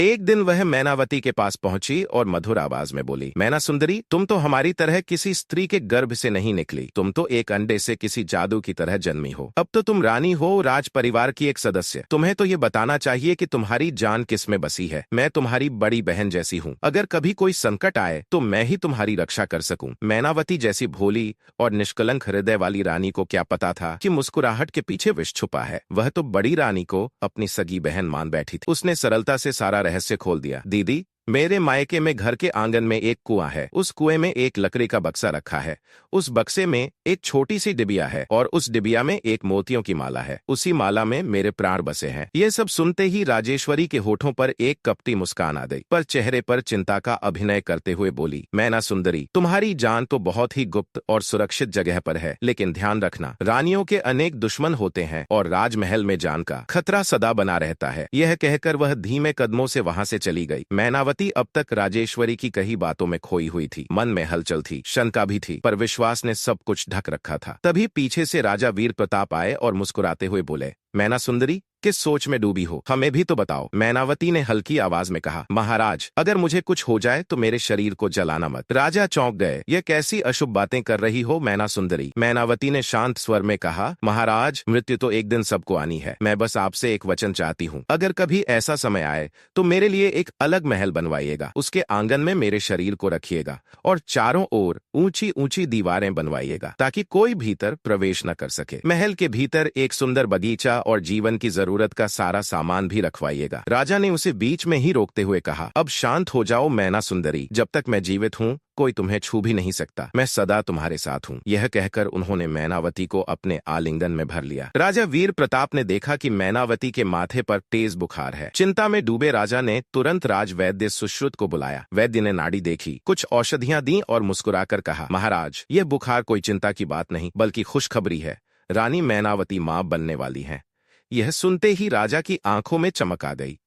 एक दिन वह मैनावती के पास पहुंची और मधुर आवाज में बोली, मैना सुंदरी, तुम तो हमारी तरह किसी स्त्री के गर्भ से नहीं निकली। तुम तो एक अंडे से किसी जादू की तरह जन्मी हो। अब तो तुम रानी हो, राज परिवार की एक सदस्य। तुम्हें तो ये बताना चाहिए कि तुम्हारी जान किस में बसी है। मैं तुम्हारी बड़ी बहन जैसी हूँ। अगर कभी कोई संकट आए तो मैं ही तुम्हारी रक्षा कर सकूं। मैनावती जैसी भोली और निष्कलंक हृदय वाली रानी को क्या पता था कि मुस्कुराहट के पीछे विष छुपा है। वह तो बड़ी रानी को अपनी सगी बहन मान बैठी थी। उसने सरलता से सारा रहस्य खोल दिया। दीदी, मेरे मायके में घर के आंगन में एक कुआं है। उस कुएं में एक लकड़ी का बक्सा रखा है। उस बक्से में एक छोटी सी डिबिया है और उस डिबिया में एक मोतियों की माला है। उसी माला में मेरे प्राण बसे हैं। ये सब सुनते ही राजेश्वरी के होठों पर एक कपटी मुस्कान आ गई, पर चेहरे पर चिंता का अभिनय करते हुए बोली, मैना सुंदरी, तुम्हारी जान तो बहुत ही गुप्त और सुरक्षित जगह पर है, लेकिन ध्यान रखना, रानियों के अनेक दुश्मन होते हैं और राजमहल में जान का खतरा सदा बना रहता है। यह कहकर वह धीमे कदमों से वहां से चली गई। मैनावती अब तक राजेश्वरी की कई बातों में खोई हुई थी। मन में हलचल थी, शंका भी थी, पर विश्वास ने सब कुछ ढक रखा था। तभी पीछे से राजा वीर प्रताप आए और मुस्कुराते हुए बोले, मैना सुंदरी, किस सोच में डूबी हो? हमें भी तो बताओ। मैनावती ने हल्की आवाज में कहा, महाराज, अगर मुझे कुछ हो जाए तो मेरे शरीर को जलाना मत। राजा चौंक गए। यह कैसी अशुभ बातें कर रही हो मैना सुंदरी? मैनावती ने शांत स्वर में कहा, महाराज, मृत्यु तो एक दिन सबको आनी है। मैं बस आपसे एक वचन चाहती हूँ। अगर कभी ऐसा समय आए तो मेरे लिए एक अलग महल बनवाइएगा। उसके आंगन में मेरे शरीर को रखिएगा और चारों ओर ऊंची ऊंची दीवारें बनवाइएगा, ताकि कोई भीतर प्रवेश न कर सके। महल के भीतर एक सुंदर बगीचा और जीवन की जरूरत का सारा सामान भी रखवाइएगा। राजा ने उसे बीच में ही रोकते हुए कहा, अब शांत हो जाओ मैना सुंदरी, जब तक मैं जीवित हूँ कोई तुम्हें छू भी नहीं सकता। मैं सदा तुम्हारे साथ हूँ। यह कहकर उन्होंने मैनावती को अपने आलिंगन में भर लिया। राजा वीर प्रताप ने देखा कि मैनावती के माथे पर तेज बुखार है। चिंता में डूबे राजा ने तुरंत राजवैद्य सुश्रुत को बुलाया। वैद्य ने नाड़ी देखी, कुछ औषधियां दी और मुस्कुराकर कहा, महाराज, यह बुखार कोई चिंता की बात नहीं, बल्कि खुशखबरी है। रानी मैनावती मां बनने वाली है। यह सुनते ही राजा की आंखों में चमक आ गई।